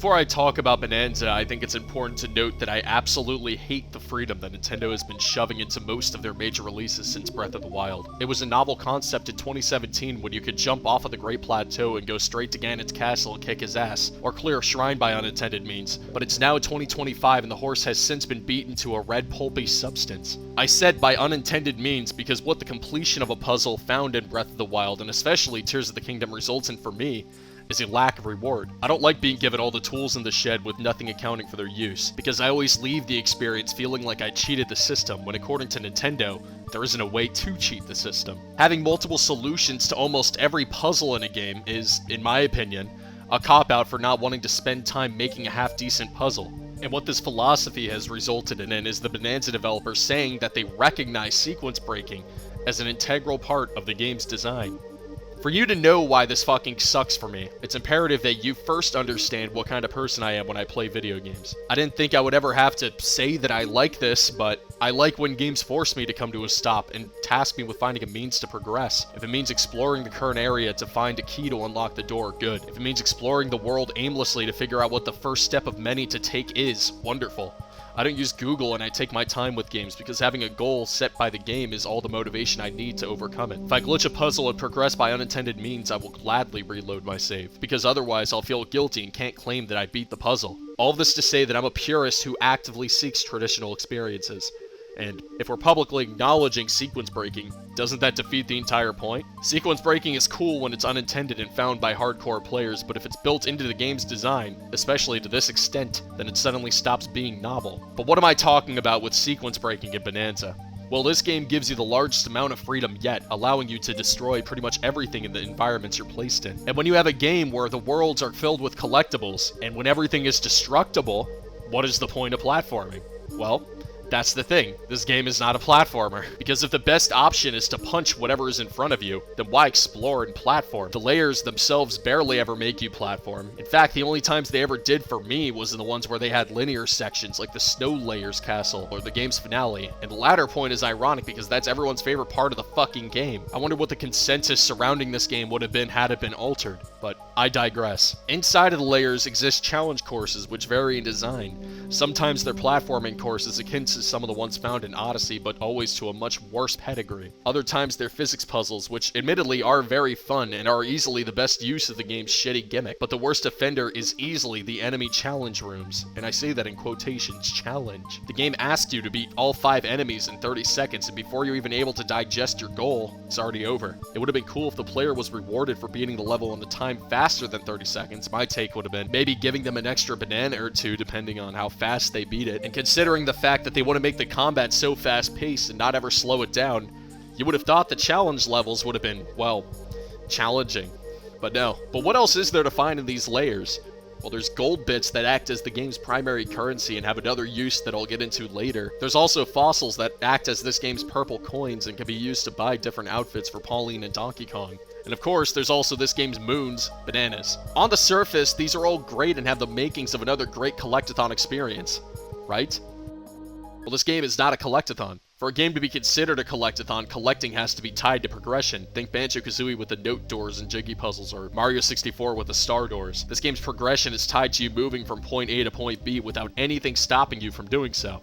Before I talk about Bananza, I think it's important to note that I absolutely hate the freedom that Nintendo has been shoving into most of their major releases since Breath of the Wild. It was a novel concept in 2017 when you could jump off of the Great Plateau and go straight to Ganon's castle and kick his ass, or clear a shrine by unintended means, but it's now 2025 and the horse has since been beaten to a red pulpy substance. I said by unintended means because what the completion of a puzzle found in Breath of the Wild, and especially Tears of the Kingdom, results in for me, is a lack of reward. I don't like being given all the tools in the shed with nothing accounting for their use, because I always leave the experience feeling like I cheated the system, when according to Nintendo, there isn't a way to cheat the system. Having multiple solutions to almost every puzzle in a game is, in my opinion, a cop-out for not wanting to spend time making a half-decent puzzle. And what this philosophy has resulted in is the Bananza developers saying that they recognize sequence breaking as an integral part of the game's design. For you to know why this fucking sucks for me, it's imperative that you first understand what kind of person I am when I play video games. I didn't think I would ever have to say that I like this, but I like when games force me to come to a stop and task me with finding a means to progress. If it means exploring the current area to find a key to unlock the door, good. If it means exploring the world aimlessly to figure out what the first step of many to take is, wonderful. I don't use Google and I take my time with games because having a goal set by the game is all the motivation I need to overcome it. If I glitch a puzzle and progress by unintended means, I will gladly reload my save, because otherwise I'll feel guilty and can't claim that I beat the puzzle. All of this to say that I'm a purist who actively seeks traditional experiences. And if we're publicly acknowledging sequence breaking, doesn't that defeat the entire point? Sequence breaking is cool when it's unintended and found by hardcore players, but if it's built into the game's design, especially to this extent, then it suddenly stops being novel. But what am I talking about with sequence breaking in Bananza? Well, this game gives you the largest amount of freedom yet, allowing you to destroy pretty much everything in the environments you're placed in. And when you have a game where the worlds are filled with collectibles, and when everything is destructible, what is the point of platforming? Well, that's the thing. This game is not a platformer. Because if the best option is to punch whatever is in front of you, then why explore and platform? The layers themselves barely ever make you platform. In fact, the only times they ever did for me was in the ones where they had linear sections, like the Snow Layers Castle, or the game's finale. And the latter point is ironic because that's everyone's favorite part of the fucking game. I wonder what the consensus surrounding this game would have been had it been altered. But I digress. Inside of the layers exist challenge courses which vary in design. Sometimes they're platforming courses akin to some of the ones found in Odyssey, but always to a much worse pedigree. Other times they're physics puzzles, which admittedly are very fun and are easily the best use of the game's shitty gimmick. But the worst offender is easily the enemy challenge rooms. And I say that in quotations, challenge. The game asks you to beat all 5 enemies in 30 seconds, and before you're even able to digest your goal, it's already over. It would have been cool if the player was rewarded for beating the level on the time faster than 30 seconds. My take would have been maybe giving them an extra banana or two depending on how fast they beat it. And considering the fact that they want to make the combat so fast-paced and not ever slow it down, you would have thought the challenge levels would have been, well, challenging. But no. But what else is there to find in these layers? Well, there's gold bits that act as the game's primary currency and have another use that I'll get into later. There's also fossils that act as this game's purple coins and can be used to buy different outfits for Pauline and Donkey Kong. And of course, there's also this game's moons, bananas. On the surface, these are all great and have the makings of another great collectathon experience, right? Well, this game is not a collectathon. For a game to be considered a collectathon, collecting has to be tied to progression. Think Banjo-Kazooie with the note doors and Jiggy puzzles, or Mario 64 with the star doors. This game's progression is tied to you moving from point A to point B without anything stopping you from doing so.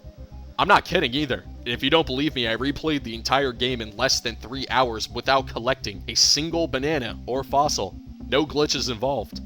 I'm not kidding either. If you don't believe me, I replayed the entire game in less than 3 hours without collecting a single banana or fossil. No glitches involved.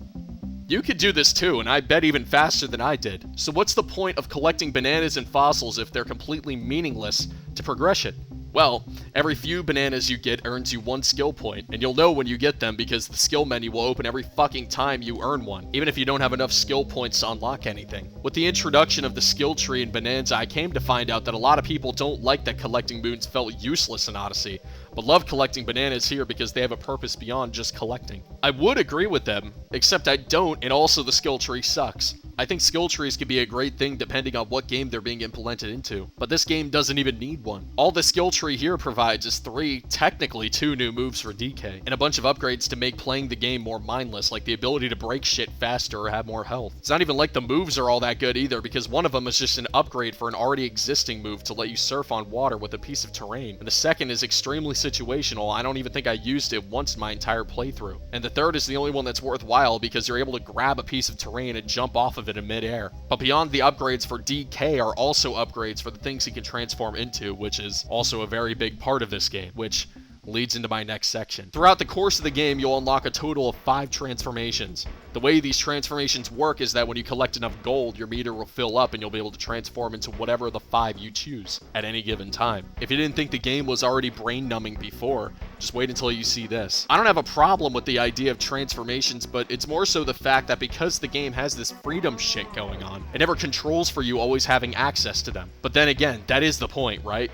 You could do this too, and I bet even faster than I did. So what's the point of collecting bananas and fossils if they're completely meaningless to progression? Well, every few bananas you get earns you 1 skill point, and you'll know when you get them because the skill menu will open every fucking time you earn one, even if you don't have enough skill points to unlock anything. With the introduction of the skill tree in Bananza, I came to find out that a lot of people don't like that collecting moons felt useless in Odyssey, but love collecting bananas here because they have a purpose beyond just collecting. I would agree with them, except I don't, and also the skill tree sucks. I think skill trees could be a great thing depending on what game they're being implemented into, but this game doesn't even need one. All the skill tree here provides is 3, technically 2 new moves for DK, and a bunch of upgrades to make playing the game more mindless, like the ability to break shit faster or have more health. It's not even like the moves are all that good either, because one of them is just an upgrade for an already existing move to let you surf on water with a piece of terrain, and the second is extremely situational. I don't even think I used it once in my entire playthrough. And the third is the only one that's worthwhile because you're able to grab a piece of terrain and jump off of it in midair. But beyond the upgrades for DK are also upgrades for the things he can transform into, which is also a very big part of this game, which leads into my next section. Throughout the course of the game, you'll unlock a total of 5 transformations. The way these transformations work is that when you collect enough gold, your meter will fill up and you'll be able to transform into whatever of the 5 you choose at any given time. If you didn't think the game was already brain-numbing before, just wait until you see this. I don't have a problem with the idea of transformations, but it's more so the fact that because the game has this freedom shit going on, it never controls for you always having access to them. But then again, that is the point, right?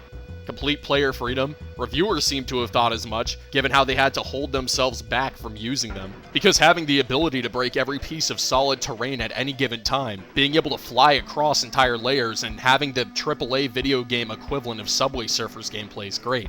Complete player freedom. Reviewers seem to have thought as much, given how they had to hold themselves back from using them. Because having the ability to break every piece of solid terrain at any given time, being able to fly across entire layers, and having the AAA video game equivalent of Subway Surfers gameplay is great.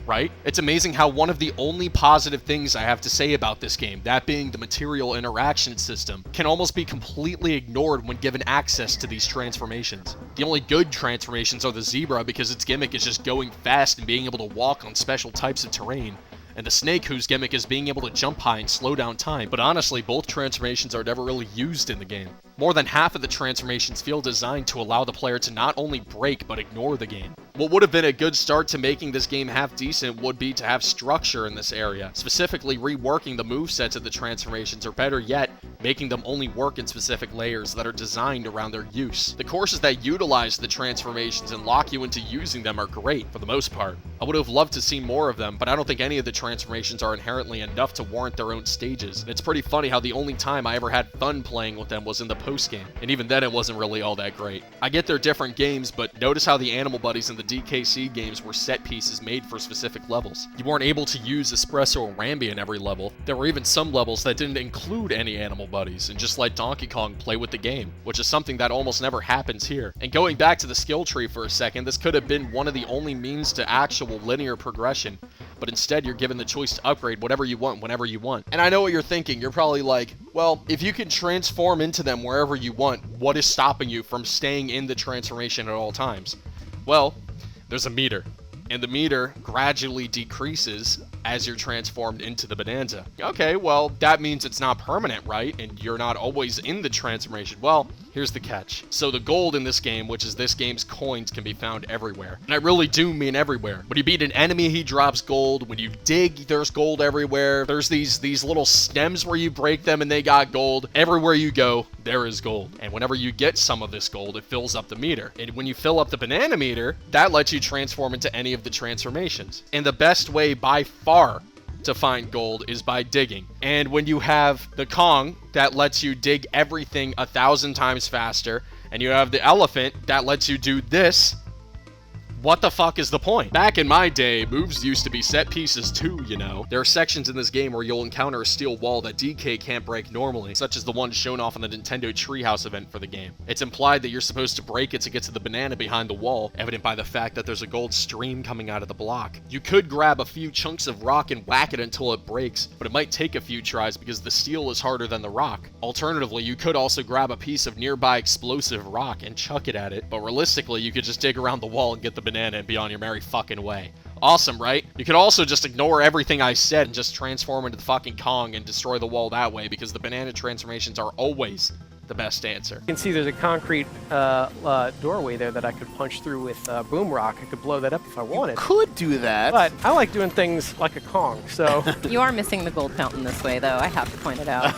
Right? It's amazing how one of the only positive things I have to say about this game, that being the material interaction system, can almost be completely ignored when given access to these transformations. The only good transformations are the zebra because its gimmick is just going fast and being able to walk on special types of terrain, and the snake whose gimmick is being able to jump high and slow down time, but honestly both transformations are never really used in the game. More than half of the transformations feel designed to allow the player to not only break but ignore the game. What would have been a good start to making this game half decent would be to have structure in this area, specifically reworking the movesets of the transformations, or better yet, making them only work in specific layers that are designed around their use. The courses that utilize the transformations and lock you into using them are great, for the most part. I would have loved to see more of them, but I don't think any of the transformations are inherently enough to warrant their own stages. And it's pretty funny how the only time I ever had fun playing with them was in the post-game, and even then it wasn't really all that great. I get they're different games, but notice how the animal buddies in the DKC games were set pieces made for specific levels. You weren't able to use Espresso or Rambi in every level. There were even some levels that didn't include any animal buddies and just let Donkey Kong play with the game, which is something that almost never happens here. And going back to the skill tree for a second, this could have been one of the only means to actual linear progression, but instead you're given the choice to upgrade whatever you want whenever you want. And I know what you're thinking. You're probably like, well, if you can transform into them wherever you want, what is stopping you from staying in the transformation at all times? Well, there's a meter, and the meter gradually decreases as you're transformed into the Bananza. Okay, well, that means it's not permanent, right? And you're not always in the transformation. Well, here's the catch. So the gold in this game, which is this game's coins, can be found everywhere. And I really do mean everywhere. When you beat an enemy, he drops gold. When you dig, there's gold everywhere. There's these little stems where you break them and they got gold. Everywhere you go, there is gold. And whenever you get some of this gold, it fills up the meter. And when you fill up the banana meter, that lets you transform into any of the transformations. And the best way by far to find gold is by digging. And when you have the Kong, that lets you dig everything 1,000 times faster, and you have the elephant that lets you do this, what the fuck is the point? Back in my day, moves used to be set pieces too, you know. There are sections in this game where you'll encounter a steel wall that DK can't break normally, such as the one shown off on the Nintendo Treehouse event for the game. It's implied that you're supposed to break it to get to the banana behind the wall, evident by the fact that there's a gold stream coming out of the block. You could grab a few chunks of rock and whack it until it breaks, but it might take a few tries because the steel is harder than the rock. Alternatively, you could also grab a piece of nearby explosive rock and chuck it at it, but realistically, you could just dig around the wall and get the banana and be on your merry fucking way. Awesome, right? You could also just ignore everything I said and just transform into the fucking Kong and destroy the wall that way, because the banana transformations are always the best answer. You can see there's a concrete doorway there that I could punch through with Boom Rock. I could blow that up if I wanted. Could do that. But I like doing things like a Kong, so... You are missing the gold fountain this way, though. I have to point it out.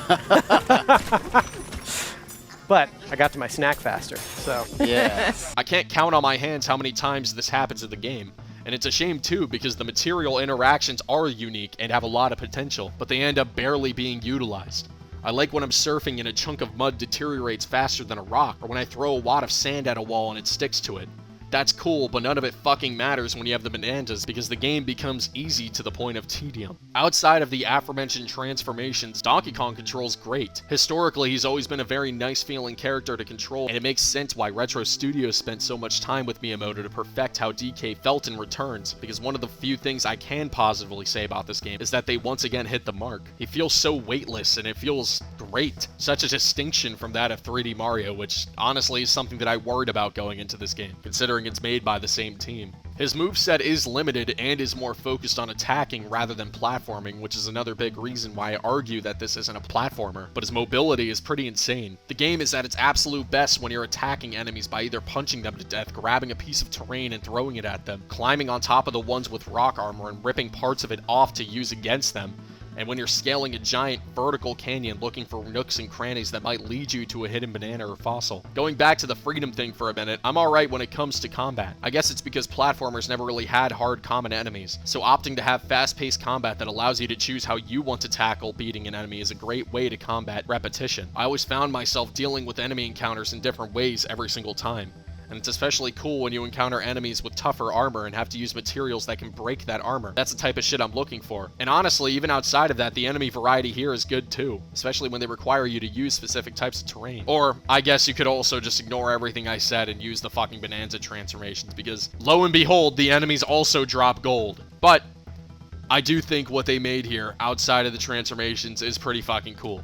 But I got to my snack faster, so... Yes. I can't count on my hands how many times this happens in the game. And it's a shame too, because the material interactions are unique and have a lot of potential, but they end up barely being utilized. I like when I'm surfing and a chunk of mud deteriorates faster than a rock, or when I throw a wad of sand at a wall and it sticks to it. That's cool, but none of it fucking matters when you have the Bananzas, because the game becomes easy to the point of tedium. Outside of the aforementioned transformations, Donkey Kong controls great. Historically, he's always been a very nice feeling character to control, and it makes sense why Retro Studios spent so much time with Miyamoto to perfect how DK felt in Returns, because one of the few things I can positively say about this game is that they once again hit the mark. He feels so weightless, and it feels great. Such a distinction from that of 3D Mario, which honestly is something that I worried about going into this game, considering it's made by the same team. His moveset is limited and is more focused on attacking rather than platforming, which is another big reason why I argue that this isn't a platformer, but his mobility is pretty insane. The game is at its absolute best when you're attacking enemies by either punching them to death, grabbing a piece of terrain and throwing it at them, climbing on top of the ones with rock armor and ripping parts of it off to use against them, and when you're scaling a giant vertical canyon looking for nooks and crannies that might lead you to a hidden banana or fossil. Going back to the freedom thing for a minute, I'm alright when it comes to combat. I guess it's because platformers never really had hard common enemies, so opting to have fast-paced combat that allows you to choose how you want to tackle beating an enemy is a great way to combat repetition. I always found myself dealing with enemy encounters in different ways every single time. And it's especially cool when you encounter enemies with tougher armor and have to use materials that can break that armor. That's the type of shit I'm looking for. And honestly, even outside of that, the enemy variety here is good too, especially when they require you to use specific types of terrain. Or, I guess you could also just ignore everything I said and use the fucking Bananza transformations, because lo and behold, the enemies also drop gold. But I do think what they made here, outside of the transformations, is pretty fucking cool.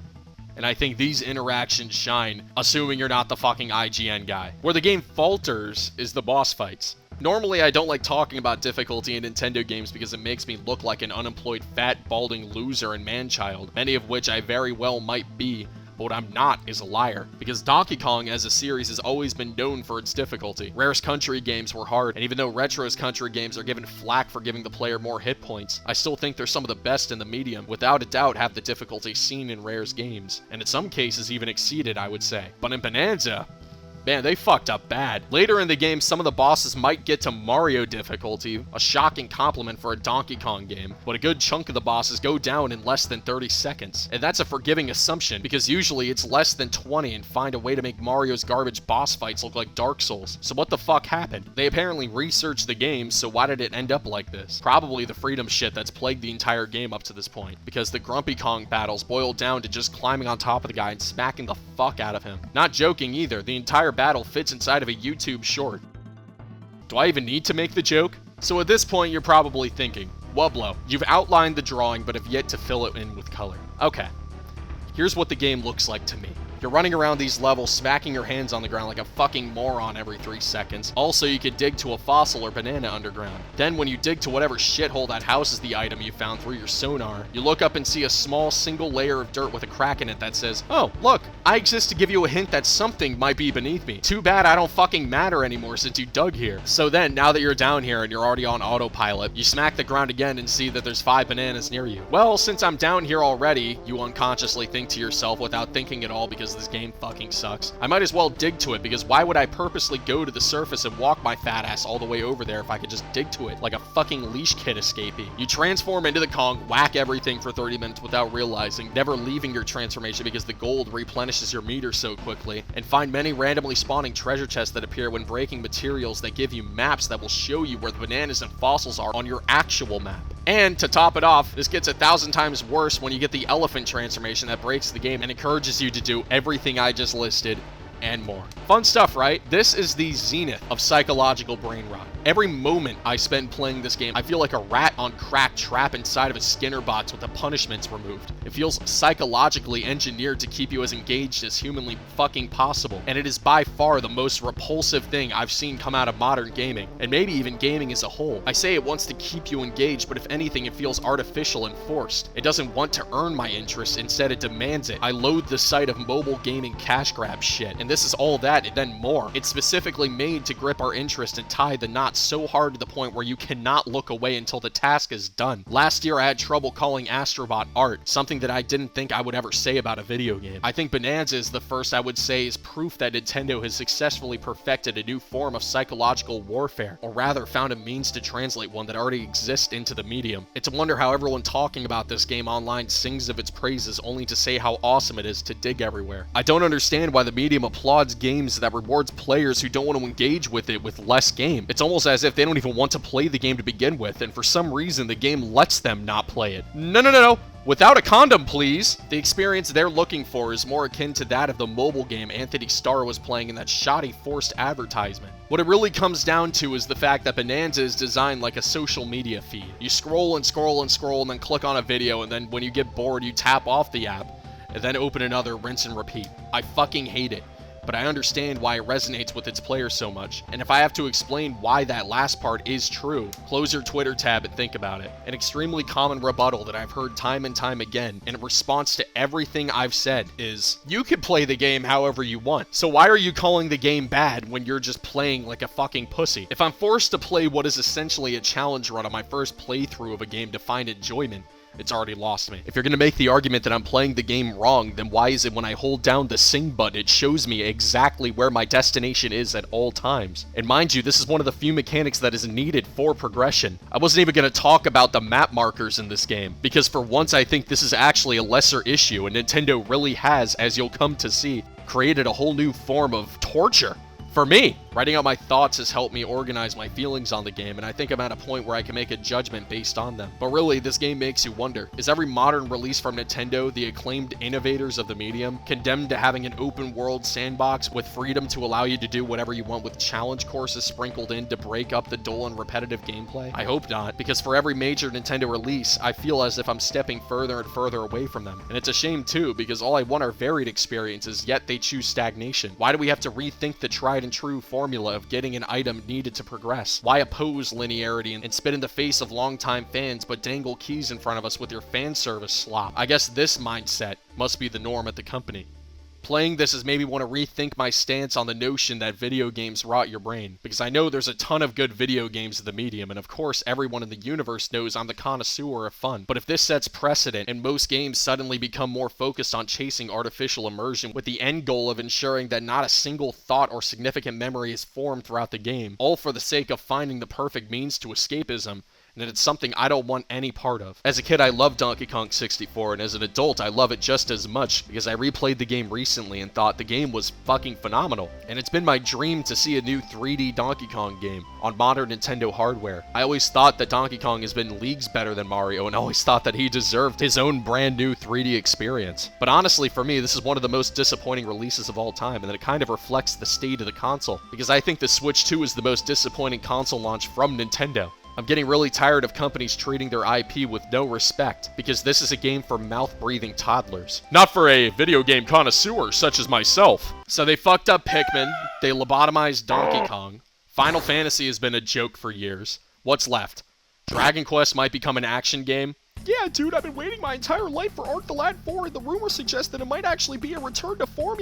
And I think these interactions shine, assuming you're not the fucking IGN guy. Where the game falters is the boss fights. Normally, I don't like talking about difficulty in Nintendo games because it makes me look like an unemployed, fat, balding loser and man-child, many of which I very well might be. But what I'm not is a liar, because Donkey Kong as a series has always been known for its difficulty. Rare's country games were hard, and even though Retro's country games are given flack for giving the player more hit points, I still think they're some of the best in the medium, without a doubt have the difficulty seen in Rare's games, and in some cases even exceeded, I would say. But in Bananza, man, they fucked up bad. Later in the game, some of the bosses might get to Mario difficulty, a shocking compliment for a Donkey Kong game, but a good chunk of the bosses go down in less than 30 seconds. And that's a forgiving assumption, because usually it's less than 20 and find a way to make Mario's garbage boss fights look like Dark Souls. So what the fuck happened? They apparently researched the game, so why did it end up like this? Probably the freedom shit that's plagued the entire game up to this point, because the Grumpy Kong battles boiled down to just climbing on top of the guy and smacking the fuck out of him. Not joking either, the entire battle fits inside of a YouTube short. Do I even need to make the joke? So at this point, you're probably thinking, Wublo, you've outlined the drawing but have yet to fill it in with color. Okay, here's what the game looks like to me. You're running around these levels, smacking your hands on the ground like a fucking moron every 3 seconds. Also, you could dig to a fossil or banana underground. Then, when you dig to whatever shithole that houses the item you found through your sonar, you look up and see a small single layer of dirt with a crack in it that says, "Oh, look, I exist to give you a hint that something might be beneath me. Too bad I don't fucking matter anymore since you dug here." So then, now that you're down here and you're already on autopilot, you smack the ground again and see that there's 5 bananas near you. Well, since I'm down here already, you unconsciously think to yourself without thinking at all because this game fucking sucks, I might as well dig to it, because why would I purposely go to the surface and walk my fat ass all the way over there if I could just dig to it like a fucking leash kid escapee? You transform into the Kong, whack everything for 30 minutes without realizing, never leaving your transformation because the gold replenishes your meter so quickly, and find many randomly spawning treasure chests that appear when breaking materials that give you maps that will show you where the bananas and fossils are on your actual map. And to top it off, this gets 1,000 times worse when you get the elephant transformation that breaks the game and encourages you to do everything I just listed and more. Fun stuff, right? This is the zenith of psychological brain rot. Every moment I spend playing this game, I feel like a rat on crack trapped inside of a Skinner box with the punishments removed. It feels psychologically engineered to keep you as engaged as humanly fucking possible, and it is by far the most repulsive thing I've seen come out of modern gaming, and maybe even gaming as a whole. I say it wants to keep you engaged, but if anything, it feels artificial and forced. It doesn't want to earn my interest, instead it demands it. I loathe the sight of mobile gaming cash grab shit, and this is all that and then more. It's specifically made to grip our interest and tie the knot so hard to the point where you cannot look away until the task is done. Last year I had trouble calling Astrobot art, something that I didn't think I would ever say about a video game. I think Bananza is the first I would say is proof that Nintendo has successfully perfected a new form of psychological warfare, or rather found a means to translate one that already exists into the medium. It's a wonder how everyone talking about this game online sings of its praises only to say how awesome it is to dig everywhere. I don't understand why the medium applauds games that rewards players who don't want to engage with it with less game. It's almost as if they don't even want to play the game to begin with, and for some reason the game lets them not play it. No. Without a condom, please! The experience they're looking for is more akin to that of the mobile game Anthony Starr was playing in that shoddy forced advertisement. What it really comes down to is the fact that Bananza is designed like a social media feed. You scroll and scroll and scroll and then click on a video, and then when you get bored you tap off the app, and then open another, rinse and repeat. I fucking hate it. but I understand why it resonates with its players so much. And if I have to explain why that last part is true, close your Twitter tab and think about it. An extremely common rebuttal that I've heard time and time again in response to everything I've said is, you can play the game however you want, so why are you calling the game bad when you're just playing like a fucking pussy? If I'm forced to play what is essentially a challenge run on my first playthrough of a game to find enjoyment, it's already lost me. If you're gonna make the argument that I'm playing the game wrong, then why is it when I hold down the sing button, it shows me exactly where my destination is at all times? And mind you, this is one of the few mechanics that is needed for progression. I wasn't even gonna talk about the map markers in this game, because for once I think this is actually a lesser issue, and Nintendo really has, as you'll come to see, created a whole new form of torture. For me, writing out my thoughts has helped me organize my feelings on the game, and I think I'm at a point where I can make a judgment based on them. But really, this game makes you wonder, is every modern release from Nintendo, the acclaimed innovators of the medium, condemned to having an open world sandbox with freedom to allow you to do whatever you want with challenge courses sprinkled in to break up the dull and repetitive gameplay? I hope not, because for every major Nintendo release, I feel as if I'm stepping further and further away from them. And it's a shame too, because all I want are varied experiences, yet they choose stagnation. Why do we have to rethink the tried and true formula of getting an item needed to progress? Why oppose linearity and spit in the face of longtime fans but dangle keys in front of us with your fan service slop? I guess this mindset must be the norm at the company. Playing this has made me want to rethink my stance on the notion that video games rot your brain, because I know there's a ton of good video games in the medium, and of course everyone in the universe knows I'm the connoisseur of fun. But if this sets precedent, and most games suddenly become more focused on chasing artificial immersion with the end goal of ensuring that not a single thought or significant memory is formed throughout the game, all for the sake of finding the perfect means to escapism, and it's something I don't want any part of. As a kid, I loved Donkey Kong 64, and as an adult, I love it just as much, because I replayed the game recently and thought the game was fucking phenomenal. And it's been my dream to see a new 3D Donkey Kong game on modern Nintendo hardware. I always thought that Donkey Kong has been leagues better than Mario, and always thought that he deserved his own brand new 3D experience. But honestly, for me, this is one of the most disappointing releases of all time, and that it kind of reflects the state of the console, because I think the Switch 2 is the most disappointing console launch from Nintendo. I'm getting really tired of companies treating their IP with no respect, because this is a game for mouth-breathing toddlers. Not for a video game connoisseur such as myself. So they fucked up Pikmin, they lobotomized Donkey Kong, Final Fantasy has been a joke for years. What's left? Dragon Quest might become an action game? Yeah, dude, I've been waiting my entire life for Arc the Lad 4, and the rumors suggest that it might actually be a return to form.